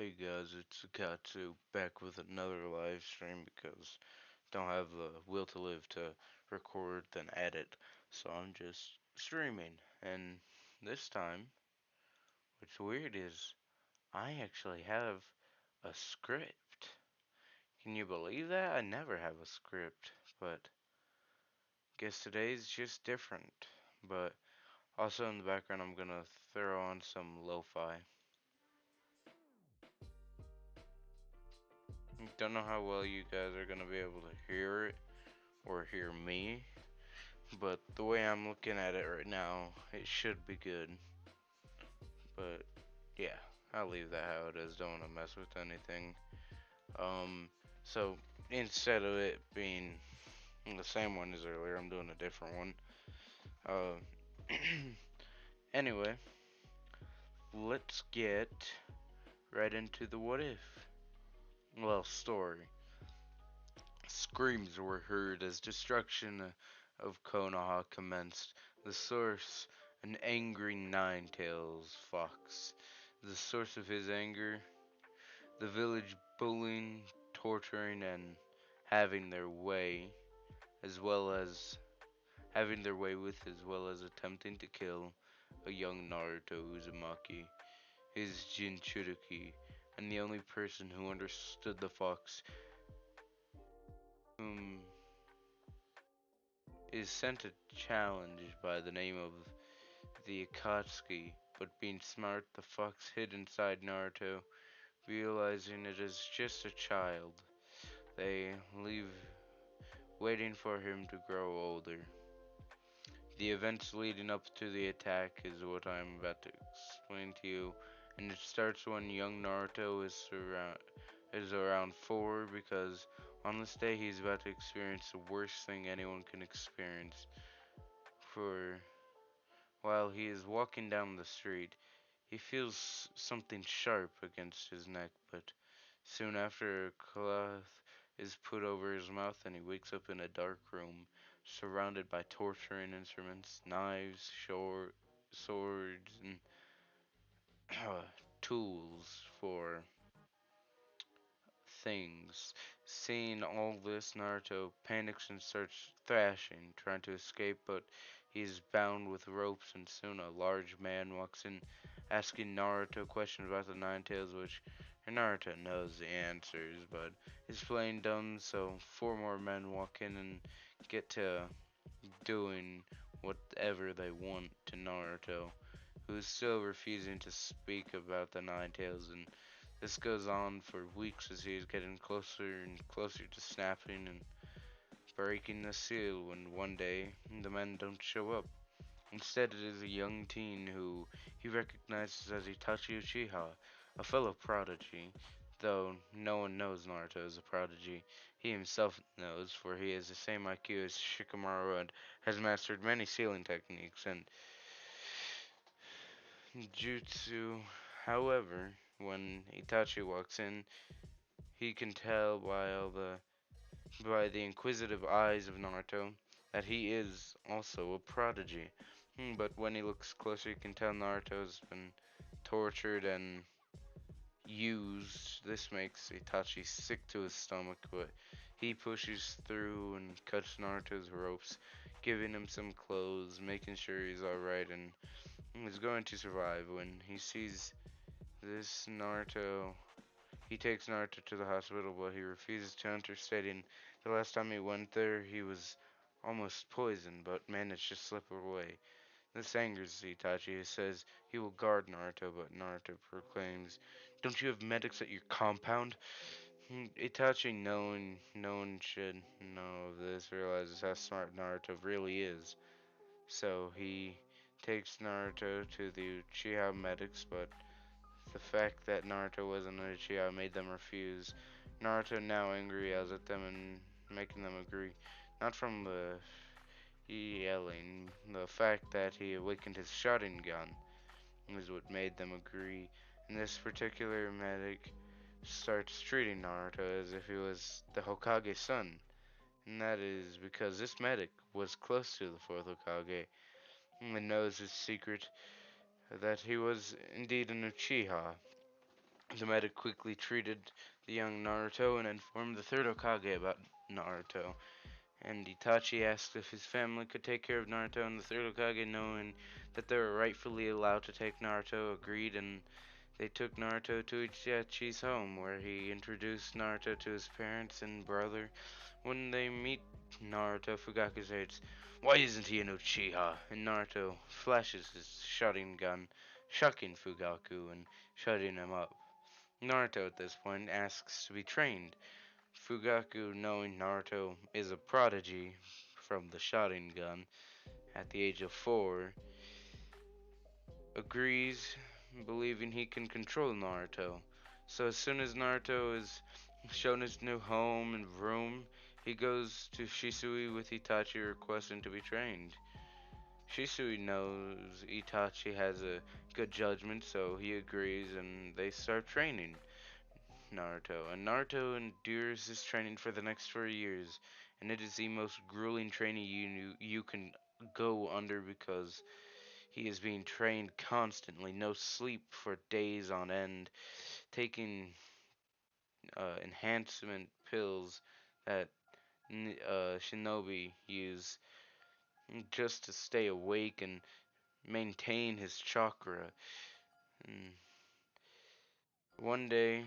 Hey guys, it's Katsu back with another live stream because don't have the will to live to record then edit. So I'm just streaming. And this time, what's weird is I actually have a script. Can you believe that? I never have a script, but guess today's just different. But also in the background I'm gonna throw on some lo-fi. Don't know how well you guys are gonna be able to hear it or hear me. But the way I'm looking at it right now, it should be good. But yeah, I'll leave that how it is. Don't want to mess with anything. Um, so instead of it being the same one as earlier, I'm doing a different one. Uh, anyway, let's get right into the what if. Well, story. Screams were heard as destruction of Konoha commenced. The source, an angry nine-tails fox. The source of his anger, the village bullying, torturing, and having their way, as well as having their way with, as well as attempting to kill a young Naruto Uzumaki, his Jinchuriki, and the only person who understood the fox, whom is sent a challenge by the name of the Akatsuki, but being smart, the fox hid inside Naruto, realizing it is just a child. They leave waiting for him to grow older. The events leading up to the attack is what I'm about to explain to you, and it starts when young Naruto is around 4 because on this day he's about to experience the worst thing anyone can experience. For while he is walking down the street, he feels something sharp against his neck, but soon after a cloth is put over his mouth and he wakes up in a dark room, surrounded by torturing instruments, knives, swords, and tools for things. Seeing all this, Naruto panics and starts thrashing, trying to escape, but he is bound with ropes, and soon a large man walks in, asking Naruto questions about the Nine Tails, which Naruto knows the answers, but is playing dumb, so 4 more men walk in and get to doing whatever they want to Naruto, who is still refusing to speak about the Nine Tails, and this goes on for weeks as he is getting closer and closer to snapping and breaking the seal when one day the men don't show up. Instead, it is a young teen who he recognizes as Itachi Uchiha, a fellow prodigy. Though no one knows Naruto is a prodigy, he himself knows, for he has the same IQ as Shikamaru and has mastered many sealing techniques and jutsu. However, when Itachi walks in, he can tell by the inquisitive eyes of Naruto that he is also a prodigy. But when he looks closer, you can tell Naruto's been tortured and used. This makes Itachi sick to his stomach, but he pushes through and cuts Naruto's ropes, giving him some clothes, making sure he's alright and is going to survive. When he sees this, he takes Naruto to the hospital, but he refuses to enter, stating the last time he went there, he was almost poisoned, but managed to slip away. This angers Itachi, who says he will guard Naruto, but Naruto proclaims, "Don't you have medics at your compound?" Itachi, knowing no one should know of this, realizes how smart Naruto really is. So he takes Naruto to the Uchiha medics, but the fact that Naruto wasn't an Uchiha made them refuse. Naruto, now angry, yells at them and making them agree. Not from the yelling, the fact that he awakened his Sharingan is what made them agree. And this particular medic starts treating Naruto as if he was the Hokage's son. And that is because this medic was close to the fourth Hokage and knows his secret that he was indeed an Uchiha. The medic quickly treated the young Naruto and informed the third Hokage about Naruto. And Itachi asked if his family could take care of Naruto, and the third Hokage, knowing that they were rightfully allowed to take Naruto, agreed, and they took Naruto to Itachi's home, where he introduced Naruto to his parents and brother. When they meet Naruto, Fugaku says, "Why isn't he an Uchiha?" And Naruto flashes his shotgun gun, shocking Fugaku and shutting him up. Naruto at this point asks to be trained. Fugaku, knowing Naruto is a prodigy from the shotgun gun at the age of 4, agrees, believing he can control Naruto. So as soon as Naruto is shown his new home and room, he goes to Shisui with Itachi requesting to be trained. Shisui knows Itachi has a good judgment, so he agrees and they start training Naruto. And Naruto endures this training for the next 4 years, and it is the most grueling training you can go under because he is being trained constantly, no sleep for days on end, taking enhancement pills that shinobi use just to stay awake and maintain his chakra. And one day,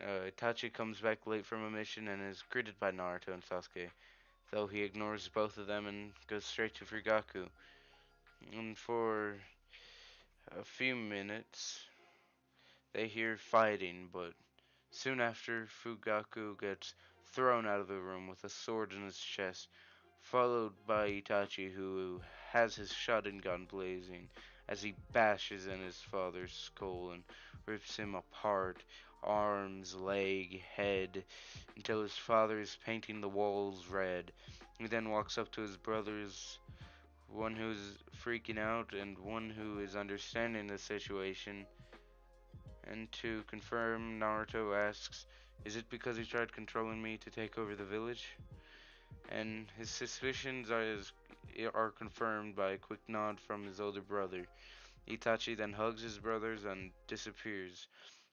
Itachi comes back late from a mission and is greeted by Naruto and Sasuke, though he ignores both of them and goes straight to Fugaku. And for a few minutes, they hear fighting, but soon after, Fugaku gets thrown out of the room with a sword in his chest, followed by Itachi, who has his shotgun gun blazing as he bashes in his father's skull and rips him apart, arms, leg, head, until his father is painting the walls red. He then walks up to his brothers, one who's freaking out and one who is understanding the situation, and to confirm, Naruto asks, "Is it because he tried controlling me to take over the village?" And his suspicions are confirmed by a quick nod from his older brother. Itachi then hugs his brothers and disappears.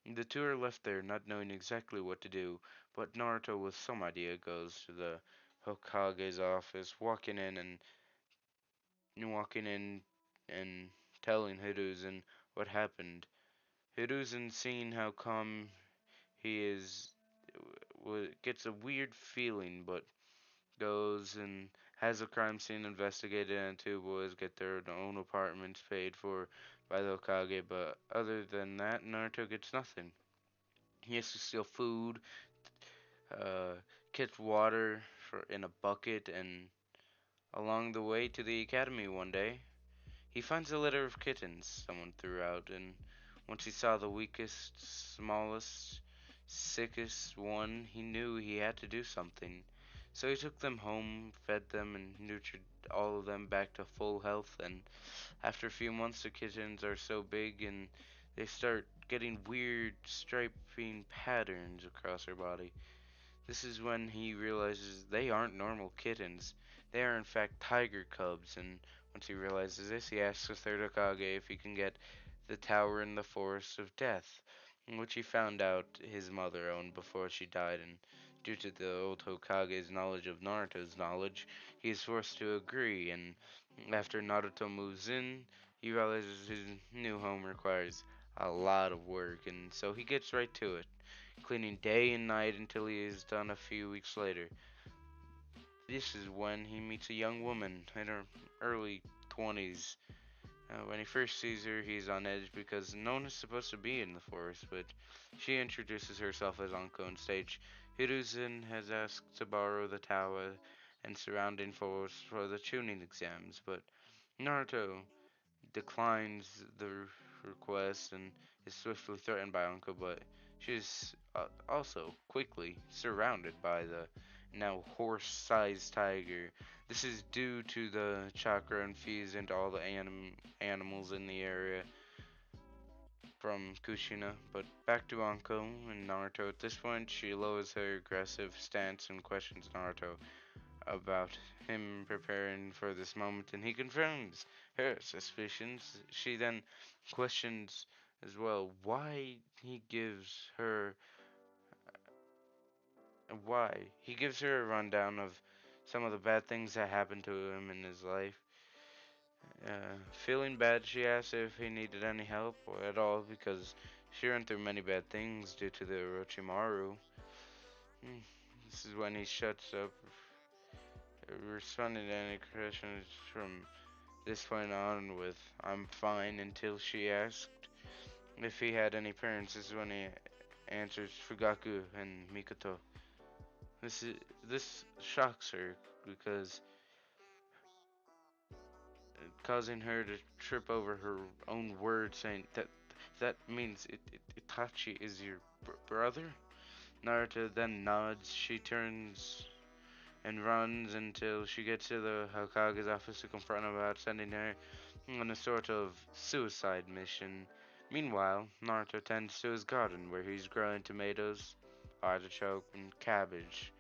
The two are left there, not knowing exactly what to do, but Naruto, with some idea, goes to the Hokage's office, walking in and telling Hiruzen what happened. Hiruzen, seeing how calm he is, gets a weird feeling, but goes and has a crime scene investigated, and two boys get their own apartments paid for by the Hokage. But other than that, Naruto gets nothing. He has to steal food, uh, catch water in a bucket, and along the way to the academy one day, he finds a litter of kittens someone threw out, and once he saw the weakest, smallest, sickest one, he knew he had to do something. So he took them home, fed them, and nurtured all of them back to full health. And after a few months, the kittens are so big and they start getting weird striping patterns across their body. This is when he realizes they aren't normal kittens. They are in fact tiger cubs, and once he realizes this, he asks the third Hokage if he can get the tower in the Forest of Death, which he found out his mother owned before she died, and due to the old Hokage's knowledge of Naruto's knowledge, he is forced to agree, and after Naruto moves in, he realizes his new home requires a lot of work, and so he gets right to it, cleaning day and night until he is done a few weeks later. This is when he meets a young woman in her early 20s. When he first sees her, he's on edge because no one is supposed to be in the forest, but she introduces herself as Anko and states Hiruzen has asked to borrow the tower and surrounding forest for the tuning exams, but Naruto declines the request and is swiftly threatened by Anko, but she is also quickly surrounded by the now horse-sized tiger. This is due to the chakra infused into all the animals in the area from Kushina. But back to Anko and Naruto. At this point, she lowers her aggressive stance and questions Naruto about him preparing for this moment, and he confirms her suspicions. She then questions as well why he gives her a rundown of some of the bad things that happened to him in his life. Feeling bad, she asked if he needed any help or at all because she went through many bad things due to the Orochimaru. Hmm, This is when he shuts up, responding to any questions from this point on with "I'm fine" until she asked if he had any parents. This is when he answers Fugaku and Mikoto. This shocks her because causing her to trip over her own words, saying that means Itachi is your brother. Naruto then nods. She turns and runs until she gets to the Hokage's office to confront him about sending her on a sort of suicide mission. Meanwhile, Naruto tends to his garden where he's growing tomatoes, artichoke, and cabbage.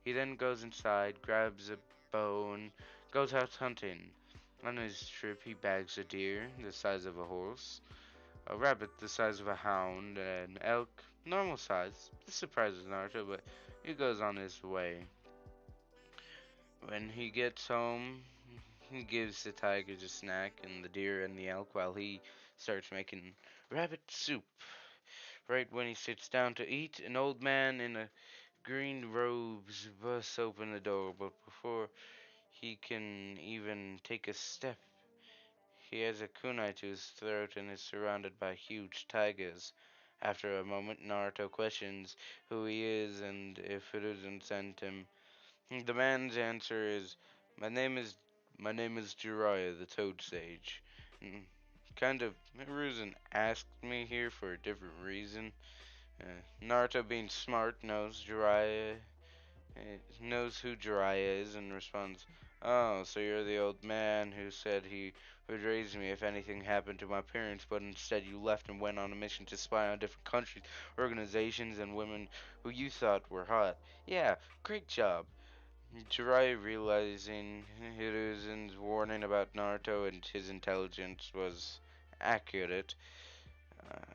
He then goes inside, grabs a bow, and goes out hunting. On his trip, he bags a deer the size of a horse, a rabbit the size of a hound, and an elk normal size. This surprises Naruto, but he goes on his way. When he gets home, he gives the tigers a snack and the deer and the elk while he starts making rabbit soup. Right when he sits down to eat, an old man in a green robes busts open the door, but before he can even take a step, he has a kunai to his throat and is surrounded by huge tigers. After a moment, Naruto questions who he is and if Hiruzen sent him. The man's answer is, "My name is my name is Jiraiya, the Toad Sage." Mm, Kind of, Hiruzen asked me here for a different reason. Naruto, being smart, knows who Jiraiya is and responds, "Oh, so you're the old man who said he would raise me if anything happened to my parents, but instead you left and went on a mission to spy on different countries, organizations, and women who you thought were hot. Yeah, great job." Jiraiya, realizing Hiruzen's warning about Naruto and his intelligence was accurate, uh,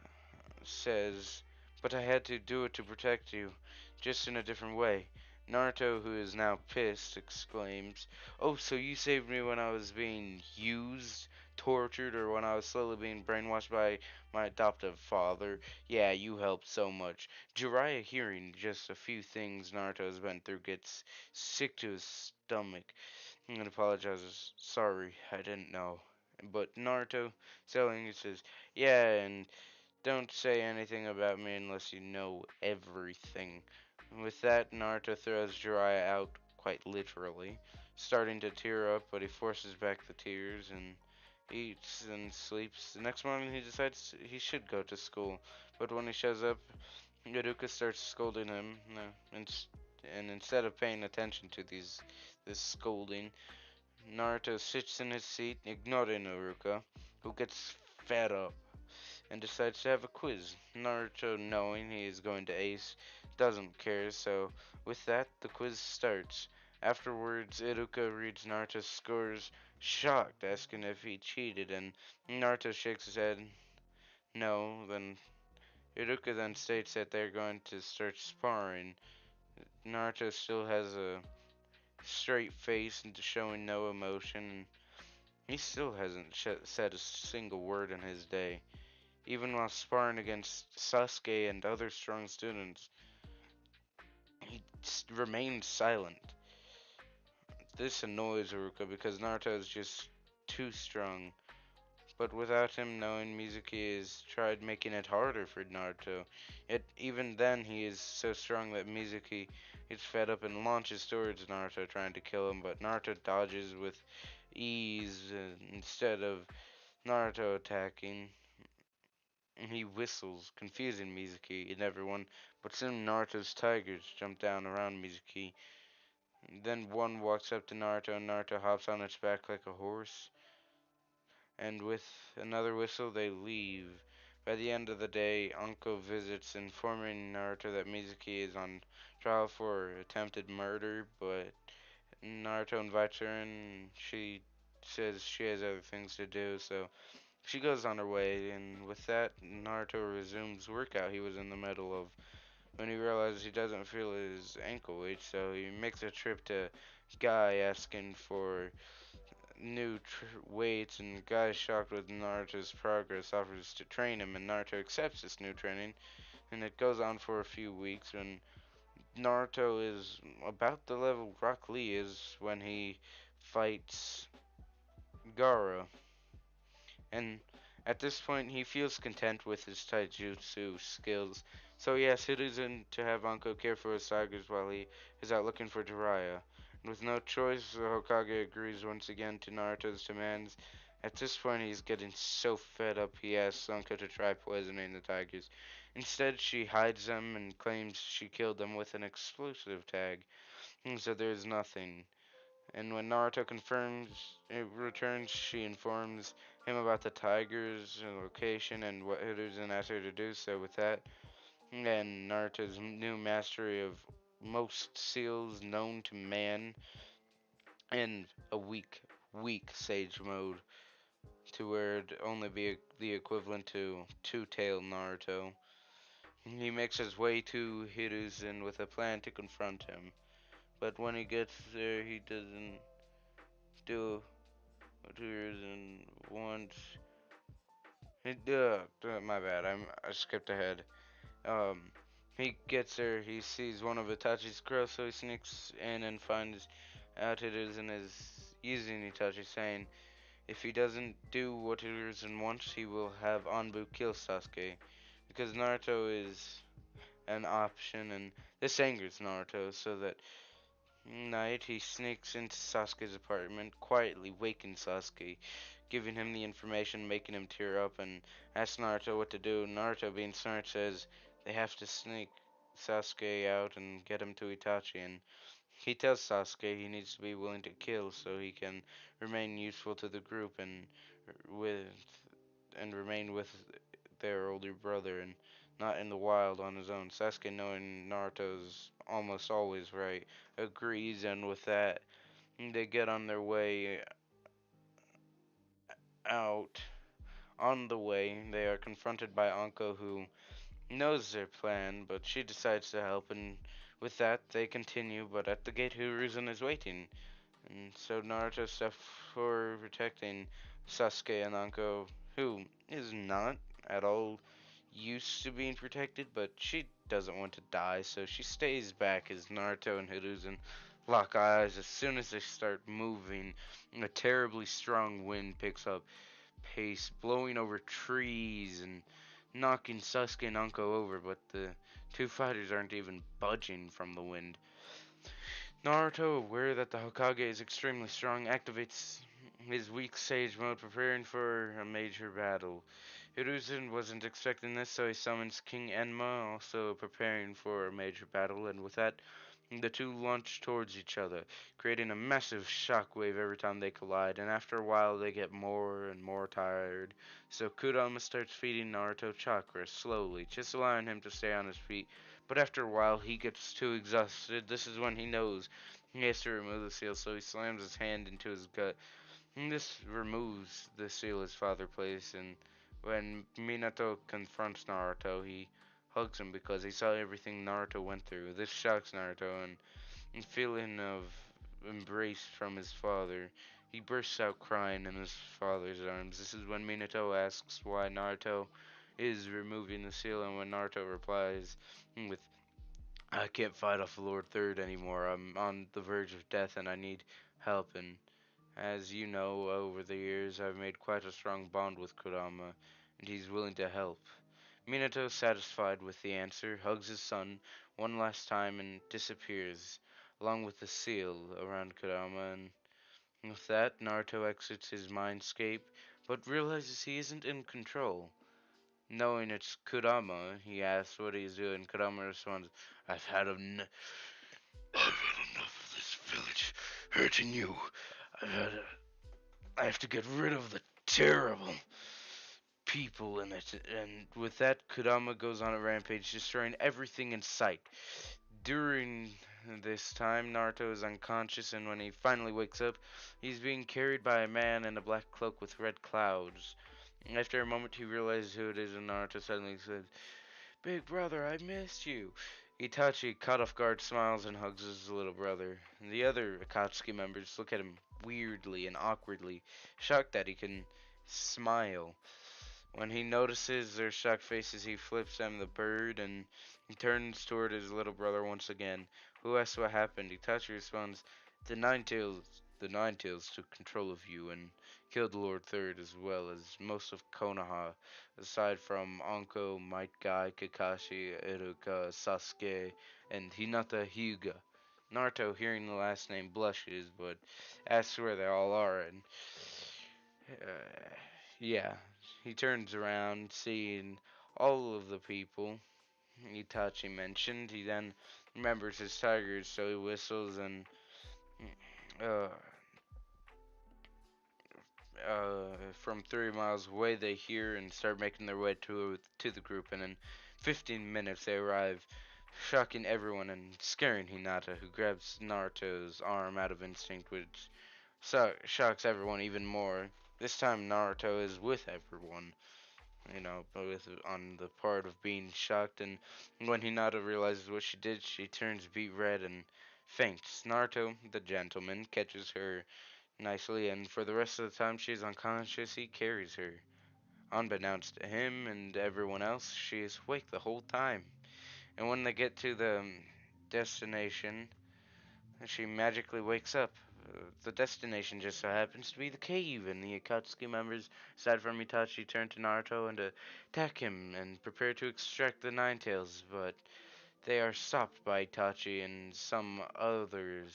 says, "But I had to do it to protect you, just in a different way." Naruto, who is now pissed, exclaims, "Oh, so you saved me when I was being used, tortured, or when I was slowly being brainwashed by my adoptive father? Yeah, you helped so much." Jiraiya, hearing just a few things Naruto has been through, gets sick to his stomach and apologizes. "Sorry, I didn't know." But Naruto, selling, he says, "Yeah, and don't say anything about me unless you know everything." With that, Naruto throws Jiraiya out, quite literally, starting to tear up, but he forces back the tears and eats and sleeps. The next morning, he decides he should go to school, but when he shows up, Iruka starts scolding him, and instead of paying attention to this scolding, Naruto sits in his seat, ignoring Iruka, who gets fed up and decides to have a quiz. Naruto, knowing he is going to ace, doesn't care, so with that, the quiz starts. Afterwards, Iruka reads Naruto's scores, shocked, asking if he cheated, and Naruto shakes his head no. Then Iruka then states that they're going to start sparring. Naruto still has a straight face and showing no emotion. He still hasn't said a single word in his day. Even while sparring against Sasuke and other strong students, he remains silent. This annoys Haruka because Naruto is just too strong. But without him knowing, Mizuki has tried making it harder for Naruto. Yet even then, he is so strong that Mizuki gets fed up and launches towards Naruto, trying to kill him. But Naruto dodges with ease instead of Naruto attacking. He whistles, confusing Mizuki and everyone, but soon Naruto's tigers jump down around Mizuki. Then one walks up to Naruto and Naruto hops on its back like a horse, and with another whistle they leave. By the end of the day, Anko visits, informing Naruto that Mizuki is on trial for attempted murder, but Naruto invites her and she says she has other things to do, so She goes on her way, and with that, Naruto resumes workout he was in the middle of when he realizes he doesn't feel his ankle weight, so he makes a trip to Guy asking for new weights, and Guy, shocked with Naruto's progress, offers to train him, and Naruto accepts this new training, and it goes on for a few weeks, and Naruto is about the level Rock Lee is when he fights Gaara. And at this point, he feels content with his taijutsu skills, so he asks Hiruzen to have Anko care for his tigers while he is out looking for Jiraiya. And with no choice, the Hokage agrees once again to Naruto's demands. At this point, he's getting so fed up he asks Anko to try poisoning the tigers. Instead, she hides them and claims she killed them with an explosive tag, and so there's nothing. And when Naruto confirms it returns, she informs him about the tigers and location and what Hiruzen asked her to do. So with that, and Naruto's new mastery of most seals known to man, and a weak Sage mode to where it'd only be the equivalent to two-tail Naruto. He makes his way to Hiruzen with a plan to confront him. But when he gets there, he doesn't do 2 years and once. My bad. I skipped ahead. Um, he gets there. He sees one of Itachi's girls, so he sneaks in and finds out it is and is using Itachi, saying if he doesn't do what Hiruzen wants, he will have Anbu kill Sasuke, because Naruto is an option, and this angers Naruto, so that night, he sneaks into Sasuke's apartment, quietly waking Sasuke, giving him the information, making him tear up, and asks Naruto what to do. Naruto, being smart, says they have to sneak Sasuke out and get him to Itachi, and he tells Sasuke he needs to be willing to kill so he can remain useful to the group with and remain with their older brother and not in the wild on his own. Sasuke, knowing Naruto's almost always right, agrees, and with that, they get on their way out. On the way, they are confronted by Anko, who knows their plan, but she decides to help, and with that, they continue, but at the gate, Hiruzen is waiting. And so Naruto steps for protecting Sasuke and Anko, who is not at all used to being protected, but she doesn't want to die, so she stays back as Naruto and Hiruzen lock eyes. As soon as they start moving, a terribly strong wind picks up pace, blowing over trees and knocking Sasuke and Anko over, but the two fighters aren't even budging from the wind. Naruto, aware that the Hokage is extremely strong, activates his weak sage mode, preparing for a major battle. Hiruzen wasn't expecting this, so he summons King Enma, also preparing for a major battle, and with that, the two launch towards each other, creating a massive shockwave every time they collide, and after a while they get more and more tired. So Kurama starts feeding Naruto chakra slowly, just allowing him to stay on his feet. But after a while he gets too exhausted. This is when he knows he has to remove the seal, so he slams his hand into his gut. And this removes the seal his father placed, and when Minato confronts Naruto, he hugs him because he saw everything Naruto went through. This shocks Naruto, and a feeling of embrace from his father, he bursts out crying in his father's arms. This is when Minato asks why Naruto is removing the seal, and when Naruto replies with, I can't fight off Lord Third anymore. I'm on the verge of death and I need help. And as you know, over the years, I've made quite a strong bond with Kurama, and he's willing to help. Minato, satisfied with the answer, hugs his son one last time and disappears, along with the seal around Kurama. And with that, Naruto exits his mindscape, but realizes he isn't in control. Knowing it's Kurama, he asks what he's doing. Kurama responds, I've had en- I've had enough of this village hurting you. I've had I have to get rid of the terrible people in it. And with that, Kurama goes on a rampage, destroying everything in sight. During this time, Naruto is unconscious, and when he finally wakes up, he's being carried by a man in a black cloak with red clouds. After a moment, he realizes who it is, and Naruto suddenly says, "Big brother, I missed you." Itachi, caught off guard, smiles and hugs his little brother. And the other Akatsuki members look at him weirdly and awkwardly, shocked that he can smile. When he notices their shocked faces, he flips them the bird and he turns toward his little brother once again, who asks what happened. Itachi responds, the Nine Tails took control of you and killed Lord Third as well as most of Konoha, aside from Anko, Might Guy, Kakashi, Iruka, Sasuke, and Hinata Hyuga. Naruto, hearing the last name, blushes, but asks where they all are, and yeah, he turns around, seeing all of the people Itachi mentioned. He then remembers his tigers, so he whistles and uh, from 3 miles away they hear and start making their way to the group. And in 15 minutes they arrive, shocking everyone and scaring Hinata, who grabs Naruto's arm out of instinct, which shocks everyone even more. This time Naruto is with everyone, with on the part of being shocked. And when Hinata realizes what she did, she turns beet red and faints. Naruto, the gentleman, catches her nicely, and for the rest of the time she is unconscious, he carries her. Unbeknownst to him and everyone else, she is awake the whole time. And when they get to the destination, she magically wakes up. The destination just so happens to be the cave, and the Akatsuki members, aside from Itachi, turn to Naruto and attack him and prepare to extract the Nine Tails, but they are stopped by Itachi and some others.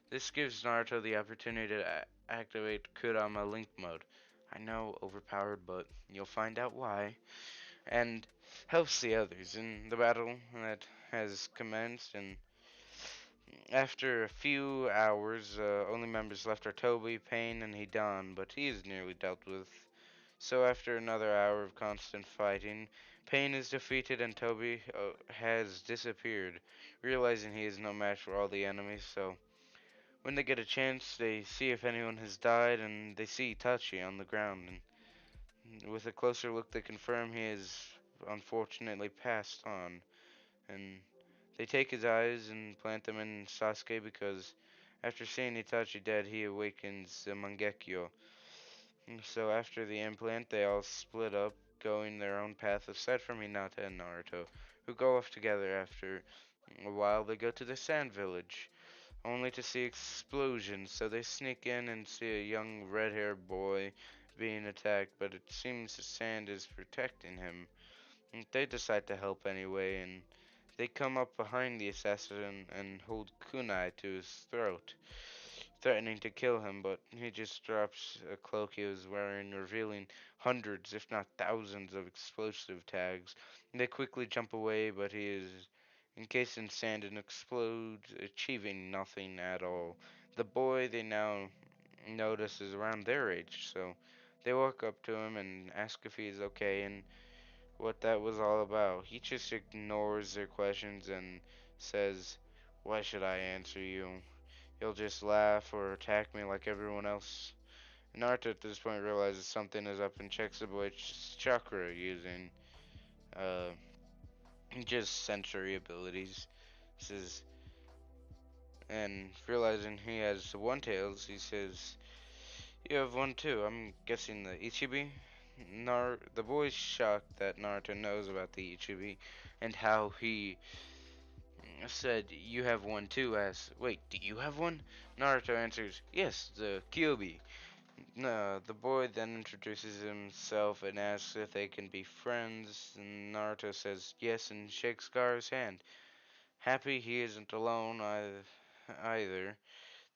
This gives Naruto the opportunity to activate Kurama Link Mode. I know, overpowered, but you'll find out why. And helps the others in the battle that has commenced. And after a few hours, only members left are Toby, Pain, and Hidan, but he is nearly dealt with. So after another hour of constant fighting, Pain is defeated and Toby has disappeared, realizing he is no match for all the enemies. So when they get a chance, they see if anyone has died, and they see Itachi on the ground. And with a closer look, they confirm he is unfortunately passed on. And they take his eyes and plant them in Sasuke because after seeing Itachi dead, he awakens the Mangekyo. And so after the implant, they all split up, going their own path aside from Hinata and Naruto, who go off together. After a while, they go to the Sand Village, only to see explosions. So they sneak in and see a young red-haired boy being attacked, but it seems the sand is protecting him. And they decide to help anyway, and they come up behind the assassin and hold kunai to his throat, threatening to kill him, but he just drops a cloak he was wearing, revealing hundreds, if not thousands, of explosive tags. They quickly jump away, but he is encased in sand and explodes, achieving nothing at all. The boy they now notice is around their age, so they walk up to him and ask if he is okay and what that was all about. He just ignores their questions and says, "Why should I answer you? You'll just laugh or attack me like everyone else." Naruto at this point realizes something is up and checks the boy's chakra using uh, just sensory abilities. Says, and realizing he has one tails, he says, "You have one too. I'm guessing the Ichibi." The boy's shocked that Naruto knows about the Ichibi and how he said, "You have one too," as, "Wait, do you have one?" Naruto answers, "Yes, the Kyubi." No, the boy then introduces himself and asks if they can be friends, and Naruto says yes and shakes Gaara's hand. Happy he isn't alone either.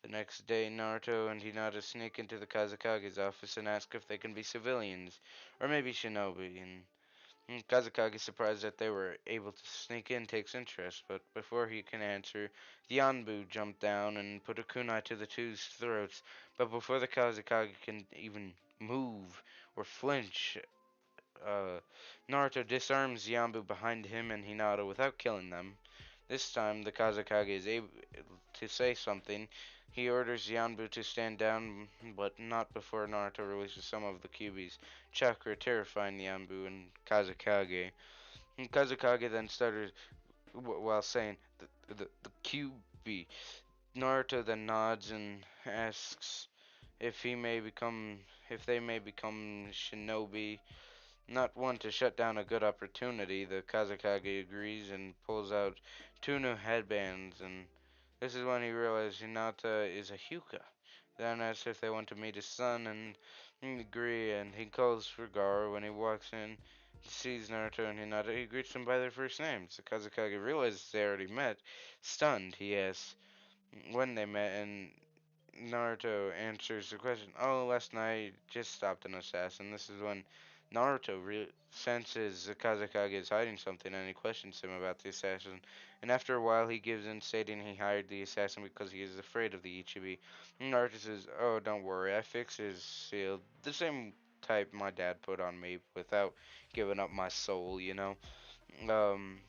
The next day, Naruto and Hinata sneak into the Kazakage's office and ask if they can be civilians, or maybe shinobi, and Kazakage, surprised that they were able to sneak in, takes interest, but before he can answer, the Anbu jump down and put a kunai to the two's throats. But before the Kazakage can even move or flinch, uh, Naruto disarms the Anbu behind him and Hinata without killing them. This time, the Kazakage is able to say something, He orders Yanbu to stand down, but not before Naruto releases some of the Kyuubi's chakra, terrifying Yanbu and Kazekage. And Kazekage then stutters while saying the Kyuubi. Naruto then nods and asks if he may become if they may become shinobi. Not one to shut down a good opportunity, the Kazekage agrees and pulls out two new headbands, and this is when he realizes Hinata is a Hyuga. Then asks if they want to meet his son, and they agree, and he calls for Gaara. When he walks in, he sees Naruto and Hinata. He greets them by their first names. The Kazekage realizes they already met. Stunned, he asks when they met, and Naruto answers the question, "Oh, last night just stopped an assassin." This is when Naruto senses the Kazekage is hiding something, and he questions him about the assassin. And after a while, he gives in, stating he hired the assassin because he is afraid of the Ichibi. And Naruto says, "Oh, don't worry, I fixed his shield, the same type my dad put on me, without giving up my soul, you know." Um,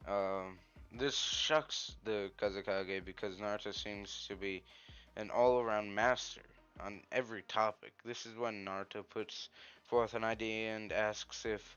um, this shocks the Kazekage because Naruto seems to be an all-around master on every topic. This is when Naruto puts forth an idea and asks if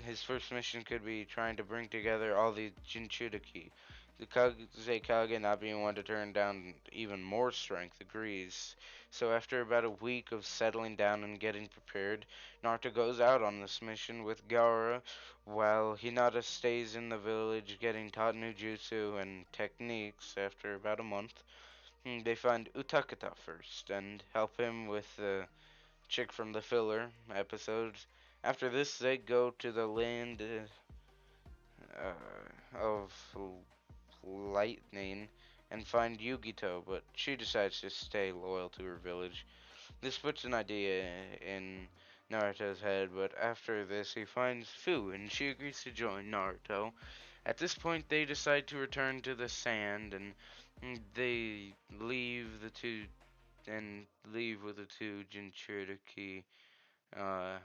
his first mission could be trying to bring together all the Jinchuriki. The Kage, not being one to turn down even more strength, agrees. So after about a week of settling down and getting prepared, Naruto goes out on this mission with Gaara, while Hinata stays in the village getting taught new jutsu and techniques. After about a month, they find Utakata first and help him with the chick from the filler episodes. After this, they go to the land of lightning and find Yugito, but she decides to stay loyal to her village. This puts an idea in Naruto's head, but after this, he finds Fu and she agrees to join Naruto. At this point, they decide to return to the sand and they leave with the two Jinchuriki. Uh,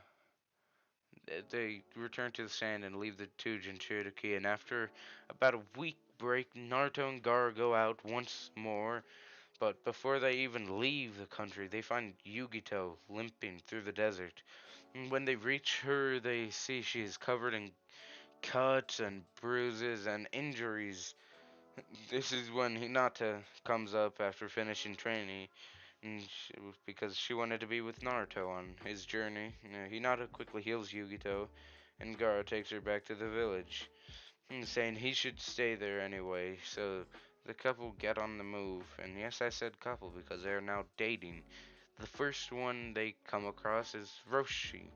they return to the sand and leave the two Jinchuriki. And after about a week break, Naruto and Gaara go out once more. But before they even leave the country, they find Yugito limping through the desert. And when they reach her, they see she is covered in cuts and bruises and injuries. This is when Hinata comes up after finishing training because she wanted to be with Naruto on his journey. Hinata quickly heals Yugito, and Gaara takes her back to the village, saying he should stay there anyway. So the couple get on the move, and yes, I said couple because they are now dating. The first one they come across is Roshi,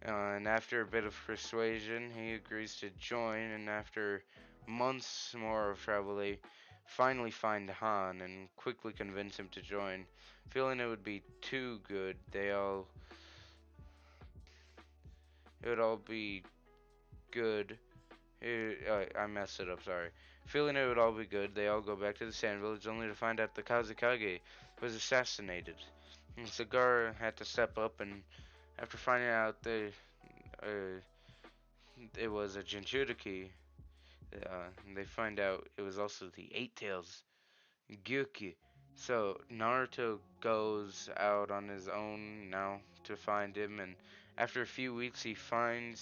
and after a bit of persuasion, he agrees to join. And after months more of travel, they finally find Han and quickly convince him to join. Feeling it would be too good, it would all be good. I messed it up, sorry. Feeling it would all be good, they all go back to the Sand Village only to find out the Kazekage was assassinated. And Sagara had to step up, and after finding out uh, it was a Jinchuriki, they find out it was also the Eight Tails Gyuki. So Naruto goes out on his own now to find him, and after a few weeks, and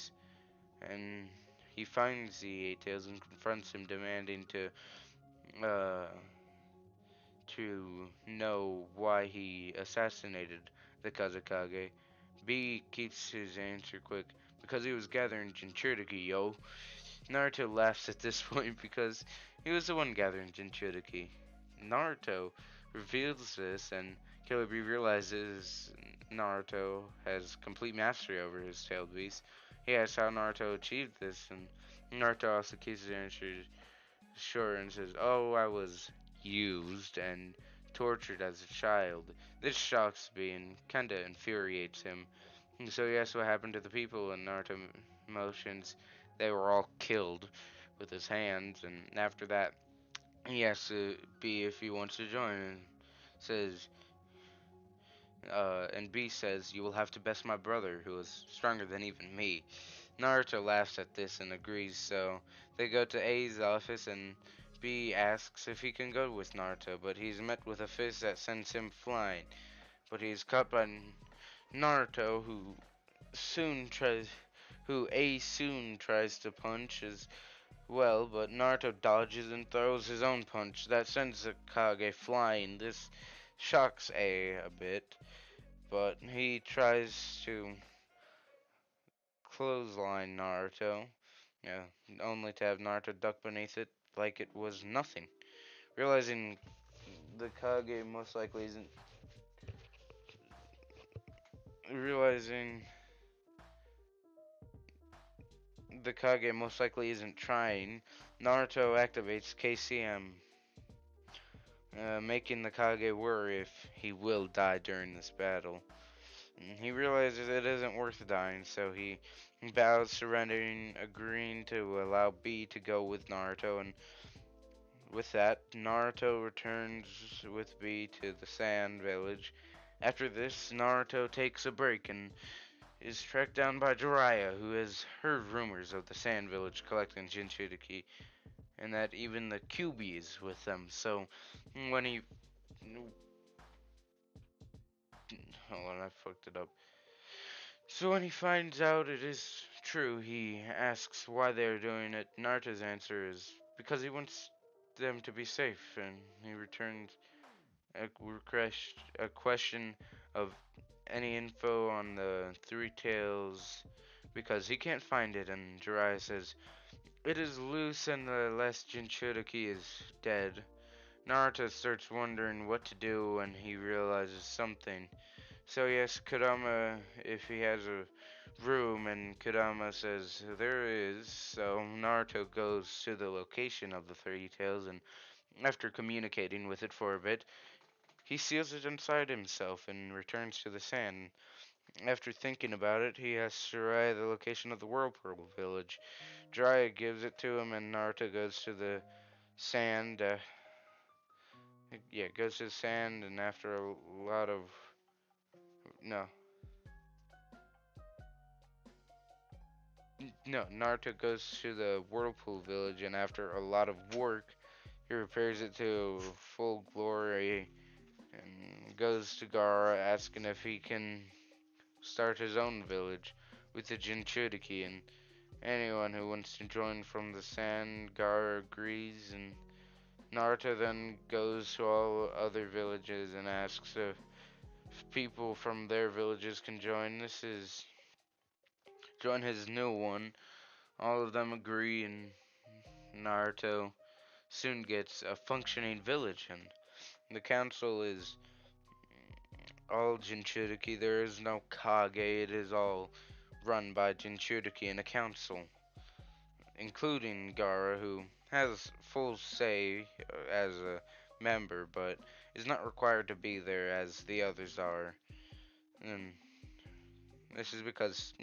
he finds the Eight Tails and confronts him, demanding uh, to know why he assassinated the Kazekage. B keeps his answer quick because he was gathering Jinchuriki, yo. Naruto laughs at this point because he was the one gathering Jinchuriki. Naruto reveals this, and Killer Bee realizes Naruto has complete mastery over his tailed beast. He asks how Naruto achieved this, and Naruto also keeps his answer short and says, "Oh, I was used and tortured as a child." This shocks Bee and kinda infuriates him. And so he asks what happened to the people, and Naruto motions they were all killed with his hands, and after that, he asks B if he wants to join, and says, and B says, "You will have to best my brother, who is stronger than even me." Naruto laughs at this and agrees, so they go to A's office, and Bee asks if he can go with Naruto, but he's met with a fist that sends him flying. But he's caught by Naruto, soon tries to punch as well, but Naruto dodges and throws his own punch that sends the Kage flying. This shocks A bit, but he tries to clothesline Naruto, yeah, only to have Naruto duck beneath it like it was nothing. Realizing the Kage most likely isn't realizing the Kage most likely isn't trying, Naruto activates KCM, making the Kage worry if he will die during this battle. He realizes it isn't worth dying, so he bows, surrendering, agreeing to allow B to go with Naruto, and with that, Naruto returns with B to the Sand Village. After this, Naruto takes a break and is tracked down by Jiraiya, who has heard rumors of the Sand Village collecting Jinchuriki, and that even the QB is with them. So, when he... Hold on, I fucked it up. So when he finds out it is true, he asks why they are doing it. Naruto's answer is because he wants them to be safe, and he returns a question of any info on the Three Tails because he can't find it, and Jiraiya says it is loose and the last Jinchuriki is dead. Naruto starts wondering what to do when he realizes something. So he asks Kurama if he has a room, and Kurama says there is. So Naruto goes to the location of the Three Tails, and after communicating with it for a bit, he seals it inside himself and returns to the sand. After thinking about it, he asks Jiraiya the location of the Whirlpool village. Jiraiya gives it to him, and Naruto goes to the sand. Goes to the sand, and after a lot of no, no, Naruto goes to the Whirlpool village, and after a lot of work, he repairs it to full glory and goes to Gaara asking if he can start his own village with the Jinchuriki, and anyone who wants to join from the sand. Gaara agrees, and Naruto then goes to all other villages and asks if people from their villages can join. Join his new one. All of them agree, and Naruto soon gets a functioning village, and the council is all Jinchuriki. There is no Kage, it is all run by Jinchuriki and a council, including Gaara, who has full say as a member, but is not required to be there as the others are. And this is because,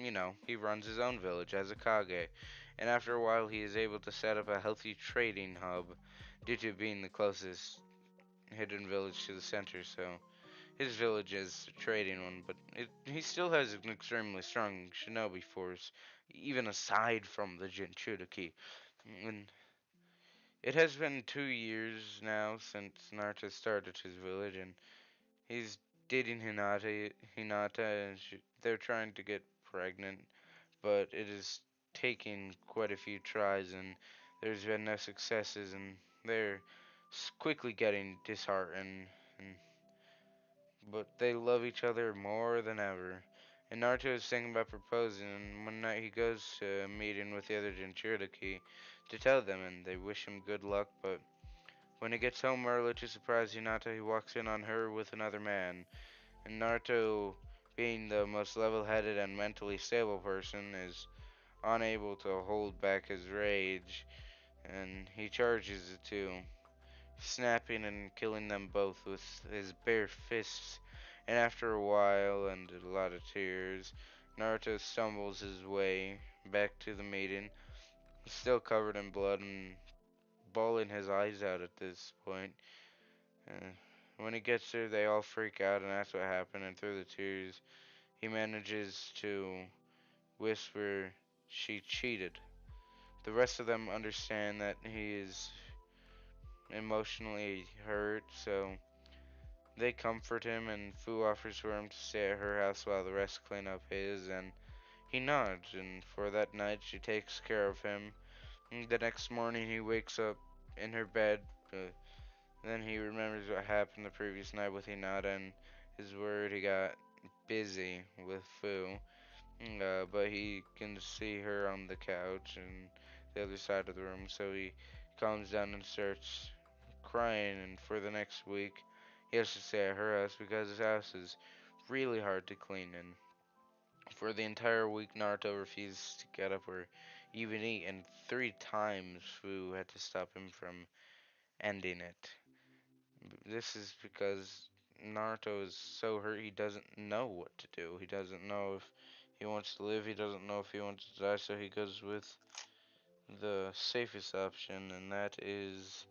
he runs his own village as a Kage, and after a while he is able to set up a healthy trading hub due to being the closest hidden village to the center, so his village is a trading one, but he still has an extremely strong shinobi force, even aside from the Jinchuriki. And it has been 2 years now since Naruto started his village, and he's dating Hinata, and they're trying to get pregnant, but it is taking quite a few tries, and there's been no successes, and they're quickly getting disheartened. And but they love each other more than ever. And Naruto is thinking about proposing, and one night he goes to a meeting with the other Jinchuriki to tell them, and they wish him good luck, but when he gets home early to surprise Hinata, he walks in on her with another man. And Naruto, being the most level-headed and mentally stable person, is unable to hold back his rage, and he charges the two, snapping and killing them both with his bare fists. And after a while and a lot of tears, Naruto stumbles his way back to the meeting, still covered in blood and bawling his eyes out at this point. Uh, when he gets there, they all freak out and ask what happened, and through the tears, he manages to whisper, "She cheated." The rest of them understand that he is emotionally hurt, so they comfort him, and Fu offers for him to stay at her house while the rest clean up his, and he nods, and for that night she takes care of him. And the next morning he wakes up in her bed, then he remembers what happened the previous night with Hinata and his word he got busy with Fu. But he can see her on the couch and the other side of the room, so he calms down and starts crying. And for the next week, he has to stay at her house because his house is really hard to clean. And for the entire week, Naruto refused to get up or even eat, and 3 times Fu had to stop him from ending it. This is because Naruto is so hurt he doesn't know what to do. He doesn't know if he wants to live, he doesn't know if he wants to die, so he goes with the safest option, and that is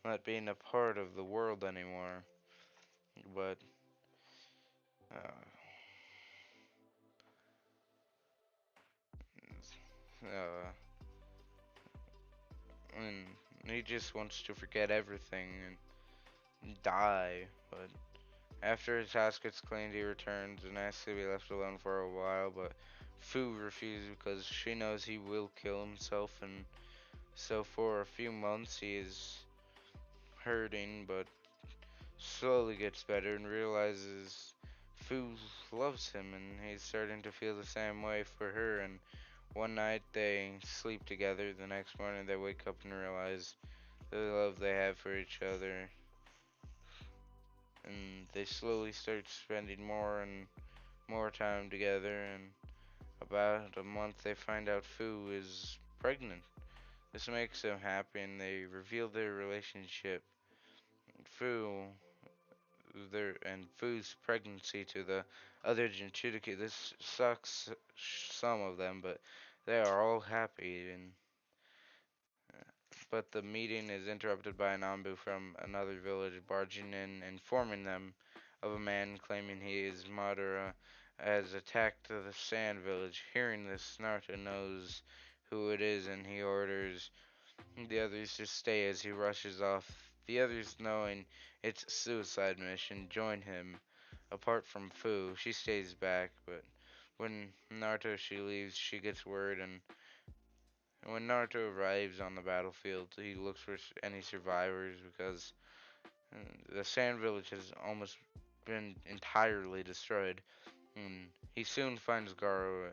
not being a part of the world anymore. But, uh, uh, and he just wants to forget everything and die. But after his house gets cleaned, he returns and asks to be left alone for a while, but Fu refuses because she knows he will kill himself, and so for a few months he is hurting, but slowly gets better and realizes Fu loves him, and he's starting to feel the same way for her. And one night they sleep together. The next morning they wake up and realize the love they have for each other, and they slowly start spending more and more time together. And about a month, they find out Fu is pregnant. This makes them happy, and they reveal their relationship. Fu, and Fu's pregnancy to the other Jinchuriki. This sucks some of them, but they are all happy. And but the meeting is interrupted by an Anbu from another village barging in, informing them of a man claiming he is Madara has attacked the Sand Village. Hearing this, Naruto knows who it is, and he orders the others to stay as he rushes off. The others, knowing it's a suicide mission, join him. Apart from Fu, she stays back, but when Naruto she leaves, she gets word, and when Naruto arrives on the battlefield, he looks for any survivors because uh, the Sand Village has almost been entirely destroyed. And he soon finds Garo,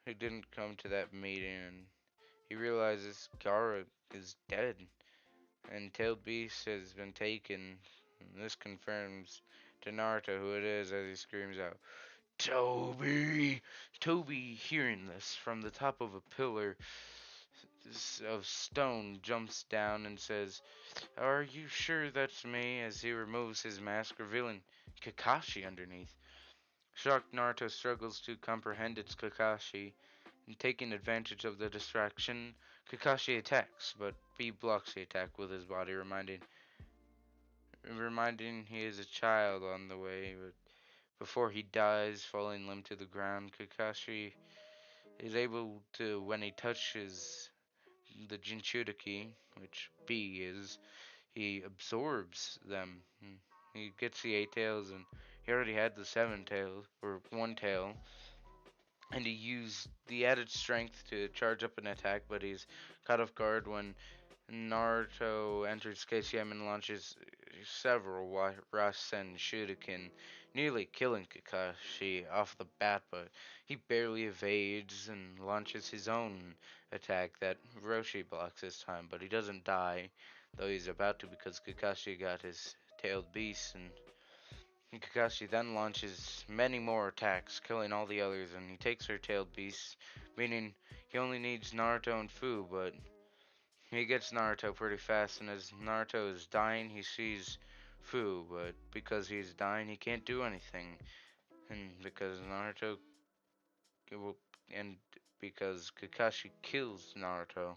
who didn't come to that meeting, and he realizes Garo is dead, and Tailed Beast has been taken. And this confirms to Naruto who it is as he screams out, Toby! Toby, hearing this from the top of a pillar of stone, jumps down and says, Are you sure that's me? As he removes his mask, revealing Kakashi underneath. Shocked, Naruto struggles to comprehend it's Kakashi, and taking advantage of the distraction, Kakashi attacks, but B blocks the attack with his body, reminding he is a child on the way. But before he dies, falling limp to the ground, Kakashi is able to, when he touches the Jinchuriki, which B is, he absorbs them. He gets the 8 tails, and he already had the 7 tails, or 1 tail, and he used the added strength to charge up an attack, but he's caught off guard when Naruto enters KCM and launches several Rasen Shuriken, nearly killing Kakashi off the bat, but he barely evades and launches his own attack that Roshi blocks this time, but he doesn't die, though he's about to because Kakashi got his tailed beast, and Kakashi then launches many more attacks, killing all the others, and he takes her tailed beast, meaning he only needs Naruto and Fu, but he gets Naruto pretty fast, and as Naruto is dying, he sees Fu, but because he's dying, he can't do anything. And because Naruto, and because Kakashi kills Naruto,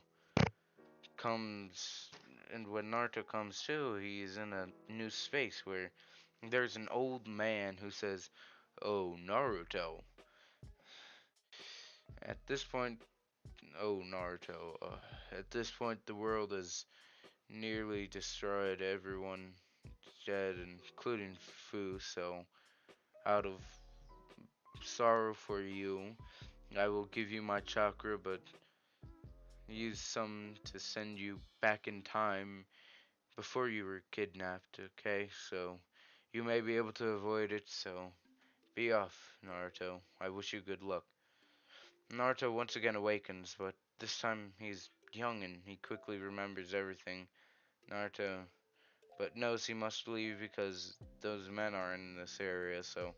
comes, and when Naruto comes to, he's in a new space where there's an old man who says, Oh, Naruto. At this point, oh, Naruto, at this point, the world is nearly destroyed everyone dead, including Fu. So, out of sorrow for you, I will give you my chakra, but use some to send you back in time before you were kidnapped, okay? So, you may be able to avoid it, so be off, Naruto. I wish you good luck. Naruto once again awakens, but this time he's young and he quickly remembers everything. Naruto, but knows he must leave because those men are in this area, so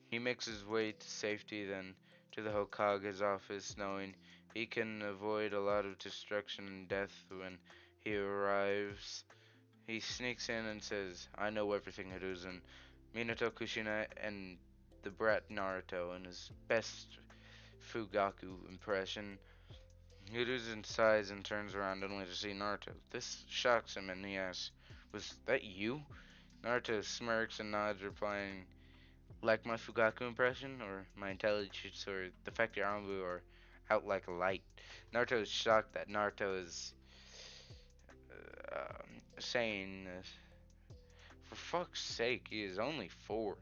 he makes his way to safety, then to the Hokage's office, knowing he can avoid a lot of destruction and death when he arrives. He sneaks in and says, I know everything, Hiruzen. Minato Kushina and the brat Naruto in his best Fugaku impression. Hiruzen sighs and turns around only to see Naruto. This shocks him and he asks, Was that you? Naruto smirks and nods, replying, like my Fugaku impression, or my intelligence, or the fact your Anbu are out like a light. Naruto is shocked that Naruto is saying this. For fuck's sake, he is only 4.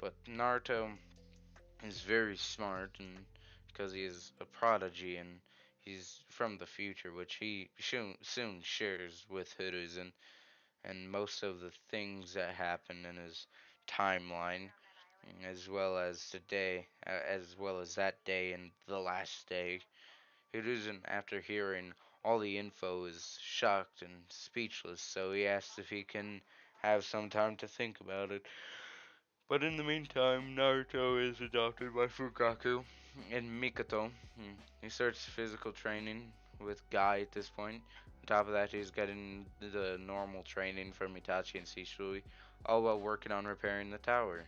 But Naruto is very smart, and because he is a prodigy and he's from the future, which he soon shares with Hiruzen, and most of the things that happen in his timeline, as well as as well as that day and the last day. Hiruzen, after hearing all the info, is shocked and speechless, so he asks if he can have some time to think about it. But in the meantime, Naruto is adopted by Fukaku and Mikoto. He starts physical training with Guy at this point. On top of that, he's getting the normal training from Itachi and Shisui, all while working on repairing the tower.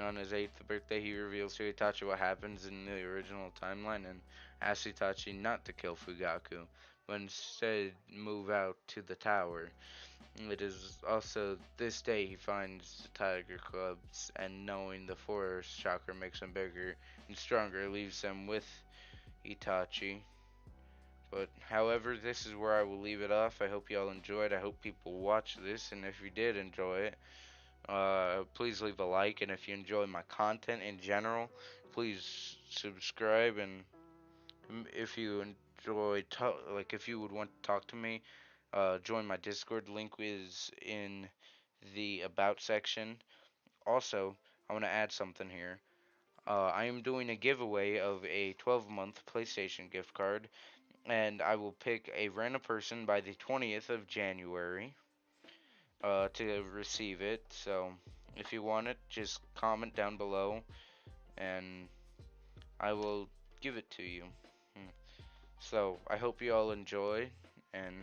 On his 8th birthday, he reveals to Itachi what happens in the original timeline and asks Itachi not to kill Fugaku, but instead move out to the tower. It is also this day he finds the Tiger Clubs, and knowing the Forest Chakra makes him bigger and stronger, leaves them with Itachi. But however, this is where I will leave it off. I hope y'all enjoyed. I hope people watch this, and if you did enjoy it, please leave a like. And if you enjoy my content in general, please subscribe. And if you enjoy, like if you would want to talk to me, join my Discord. Link is in the About section. Also, I want to add something here. I am doing a giveaway of a 12-month PlayStation gift card, and I will pick a random person by the 20th of January to receive it. So, if you want it, just comment down below, and I will give it to you. So, I hope you all enjoy, and